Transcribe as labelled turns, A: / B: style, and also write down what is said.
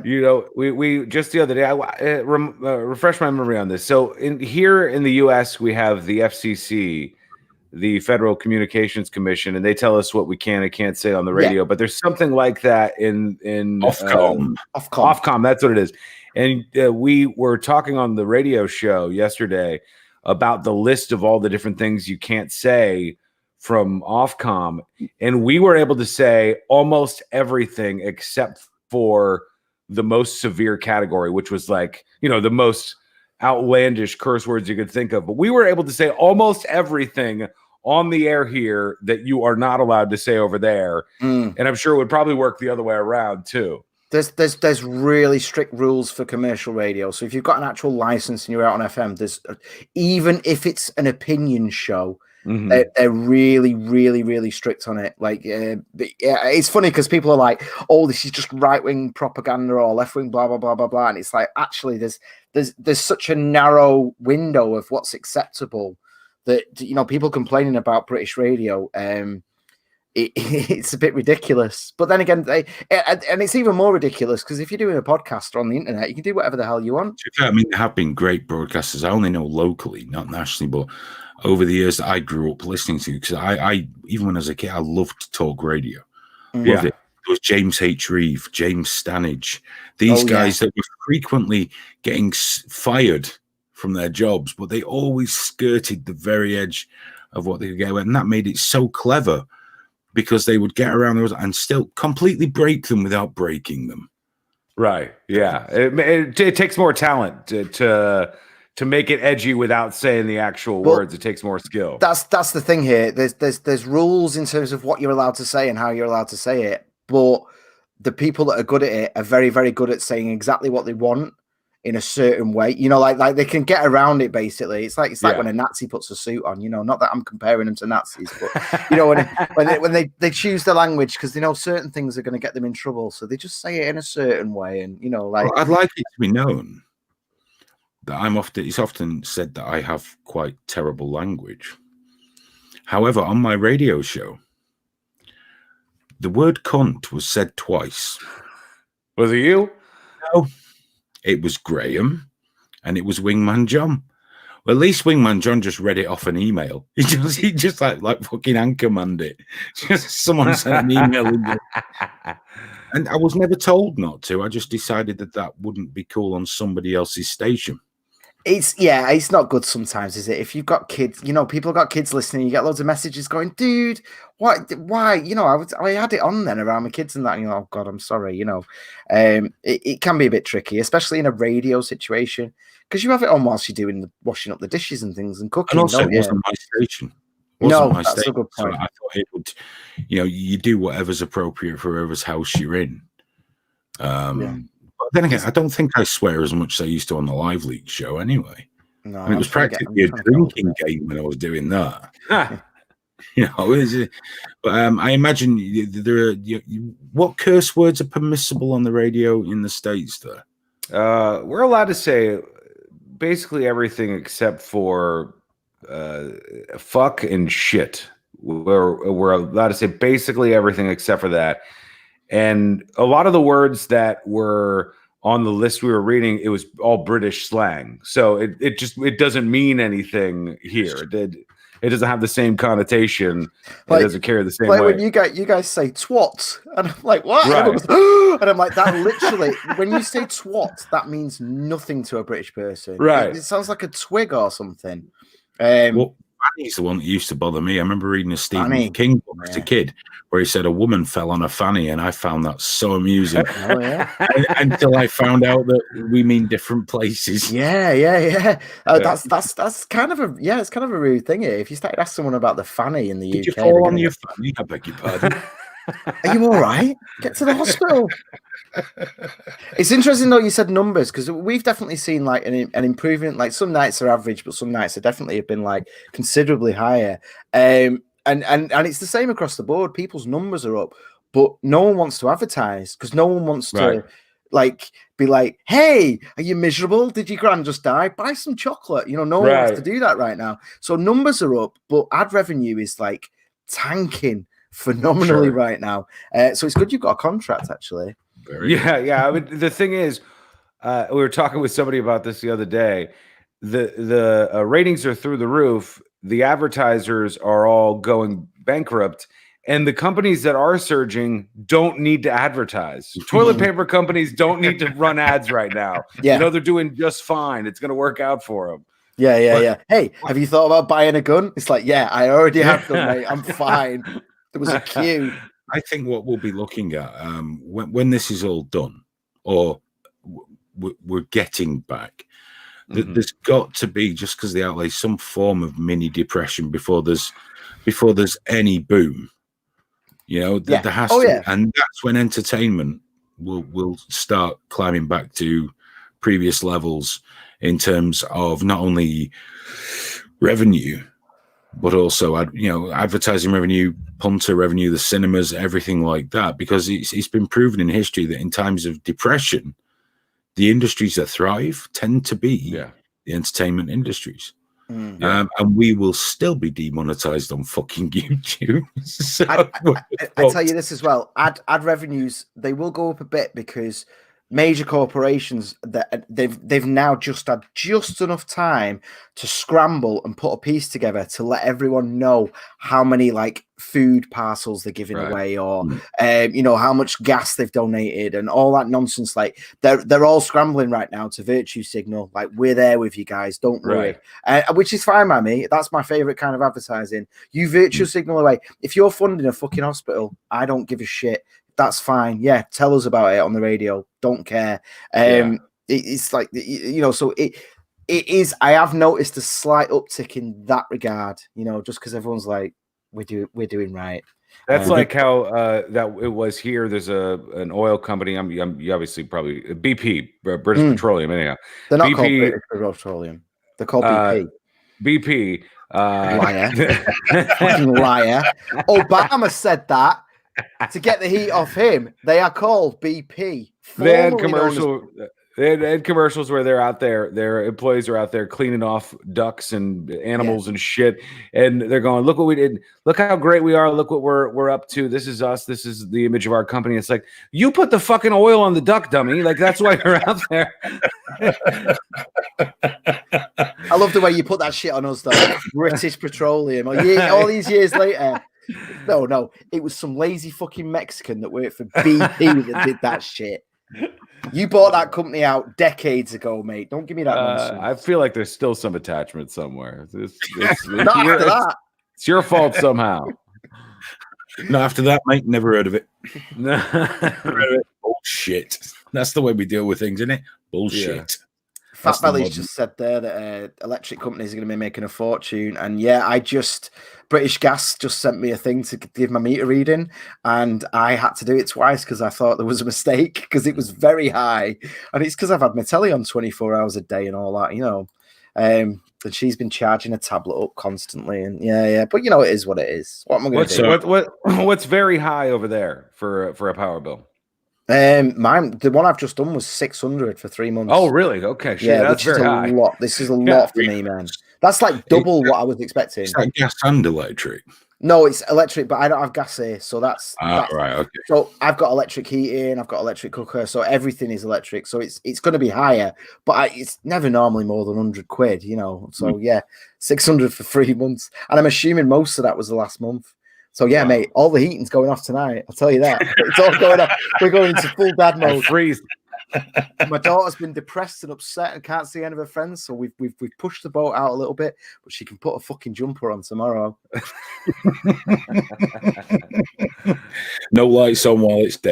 A: We just the other day, refresh my memory on this. So here in the U.S., we have the FCC, the Federal Communications Commission, and they tell us what we can and can't say on the radio. But there's something like that in
B: Ofcom.
A: Ofcom, that's what it is. And we were talking on the radio show yesterday about the list of all the different things you can't say from Ofcom, and we were able to say almost everything except for the most severe category, which was like, the most outlandish curse words you could think of. But we were able to say almost everything on the air here that you are not allowed to say over there. And I'm sure it would probably work the other way around too.
B: There's really strict rules for commercial radio. So if you've got an actual license and you're out on FM, there's even if it's an opinion show, they're really, really, really strict on it. Like, it's funny because people are like, "Oh, this is just right-wing propaganda or left-wing blah blah blah blah blah," and it's like actually there's such a narrow window of what's acceptable that people complaining about British radio. It's a bit ridiculous, but then again, and it's even more ridiculous because if you're doing a podcast or on the internet, you can do whatever the hell you want.
C: I mean, there have been great broadcasters. I only know locally, not nationally, but over the years that I grew up listening to, because I even when I was a kid, I loved talk radio. Loved it. It was James H. Reeve, James Stanage, these guys that were frequently getting fired from their jobs, but they always skirted the very edge of what they could get away, and that made it so clever. Because they would get around those and still completely break them without breaking them.
A: Right. Yeah. It takes more talent to make it edgy without saying the actual words. It takes more skill.
B: That's the thing here. There's rules in terms of what you're allowed to say and how you're allowed to say it. But the people that are good at it are very, very good at saying exactly what they want in a certain way. Like they can get around it basically. It's like when a Nazi puts a suit on, not that I'm comparing them to Nazis, but when they choose the language because they know certain things are going to get them in trouble. So they just say it in a certain way. And
C: I'd like it to be known that it's often said that I have quite terrible language. However, on my radio show, the word cunt was said twice.
A: Was it you?
C: No. It was Graham, and it was Wingman John. Well, at least Wingman John just read it off an email. He just like fucking anchormanned it. Just someone sent an email, and I was never told not to. I just decided that wouldn't be cool on somebody else's station.
B: It's not good sometimes, is it? If you've got kids, people have got kids listening, you get loads of messages going, dude, why? I had it on then around my kids and that, and oh God, I'm sorry, it can be a bit tricky, especially in a radio situation, because you have it on whilst you're doing washing up the dishes and things and cooking.
C: And also, it wasn't my station.
B: That's a good point.
C: So I thought it would, you do whatever's appropriate for whoever's house you're in. But then again, I don't think I swear as much as I used to on the Live League show anyway.
B: No,
C: it was practically a drinking game when I was doing that. But I imagine there are what curse words are permissible on the radio in the States there?
A: We're allowed to say basically everything except for fuck and shit. We're allowed to say basically everything except for that. And a lot of the words that were on the list we were reading, it was all British slang. So it doesn't mean anything here. It doesn't have the same connotation. It doesn't carry the same way.
B: When you guys say twat, and I'm like, what?
A: Right.
B: And I'm like, that literally, when you say twat, that means nothing to a British person.
A: Right.
B: It sounds like a twig or something.
C: Fanny's the one that used to bother me. I remember reading a Stephen King book as a kid where he said a woman fell on a fanny, and I found that so amusing. Until I found out that we mean different places.
B: That's kind of it's kind of a rude thing here. If you started asking someone about the fanny in the UK,
C: did you fall on your fanny? I beg your pardon.
B: Are you all right? Get to the hospital. It's interesting though you said numbers, because we've definitely seen like an improvement. Like some nights are average, but some nights are definitely have been like considerably higher. And it's the same across the board. People's numbers are up, but no one wants to advertise because no one wants to like be like, hey, are you miserable? Did your gran just die? Buy some chocolate. No one wants to do that right now. So numbers are up, but ad revenue is like tanking phenomenally right now. So it's good you've got a contract actually.
A: Yeah. I mean, the thing is, we were talking with somebody about this the other day. The ratings are through the roof. The advertisers are all going bankrupt. And the companies that are surging don't need to advertise. Toilet paper companies don't need to run ads right now.
B: Yeah.
A: They're doing just fine. It's going to work out for them.
B: Yeah. Hey, have you thought about buying a gun? It's like, yeah, I already have done, mate. I'm fine. There was a queue.
C: I think what we'll be looking at when this is all done, or we're getting back, there's got to be, just because of the outlay, some form of mini depression before there's any boom. There has to,
B: yeah.
C: And that's when entertainment will start climbing back to previous levels in terms of not only revenue, but also advertising revenue, punter revenue, the cinemas, everything like that. Because it's been proven in history that in times of depression, the industries that thrive tend to be the entertainment industries. And we will still be demonetized on fucking YouTube. So
B: I tell you this as well, ad revenues, they will go up a bit because major corporations, that they've now just had just enough time to scramble and put a piece together to let everyone know how many like food parcels they're giving away, or how much gas they've donated and all that nonsense. Like they're all scrambling right now to virtue signal, like, we're there with you guys, don't worry. Which is fine by me. That's my favorite kind of advertising. You virtue signal away. If you're funding a fucking hospital, I don't give a shit. That's fine. Yeah, tell us about it on the radio. Don't care. It's like, so it is. I have noticed a slight uptick in that regard. Just because everyone's like, we're doing right.
A: That's like how that it was here. There's an oil company. You obviously probably BP, British Petroleum. Anyhow,
B: they're not
A: BP,
B: called British Petroleum. They're called BP.
A: BP.
B: Liar. Fucking liar. Obama said that. To get the heat off him, they are called BP.
A: They had commercials where they're out there, their employees are out there cleaning off ducks and animals and shit, and they're going, "Look what we did! Look how great we are! Look what we're up to! This is us! This is the image of our company!" It's like, you put the fucking oil on the duck, dummy! Like, that's why you're out there.
B: I love the way you put that shit on us, though. British Petroleum. All these years later. No, it was some lazy fucking Mexican that worked for BP that did that shit. You bought that company out decades ago, mate. Don't give me that nonsense.
A: I feel like there's still some attachment somewhere.
B: Not after that.
A: It's your fault somehow.
C: Not after that, mate. Never heard of it. Bullshit. That's the way we deal with things, isn't it? Bullshit. Yeah.
B: Fat Belly's just said there that electric companies are going to be making a fortune. And British Gas just sent me a thing to give my meter reading, and I had to do it twice because I thought there was a mistake because it was very high. And it's because I've had my telly on 24 hours a day and all that, and she's been charging a tablet up constantly. And but it is what it is. What am I going to do?
A: What's very high over there for a power bill?
B: The one I've just done was 600 for 3 months.
A: Oh, really? Okay, shit, that's very high.
B: Lot. This is a lot for me, man. That's like double what I was expecting.
C: Is that gas and electric?
B: No, it's electric, but I don't have gas here, so that's
C: right. Okay.
B: So I've got electric heating, I've got electric cooker, so everything is electric. So it's going to be higher, but it's never normally more than £100, So 600 for 3 months, and I'm assuming most of that was the last month. So wow. Mate, all the heating's going off tonight. I'll tell you that. It's all going off. We're going into full dad mode.
A: Freeze.
B: My daughter's been depressed and upset and can't see any of her friends, so we've pushed the boat out a little bit, but she can put a fucking jumper on tomorrow.
C: No lights on while it's day.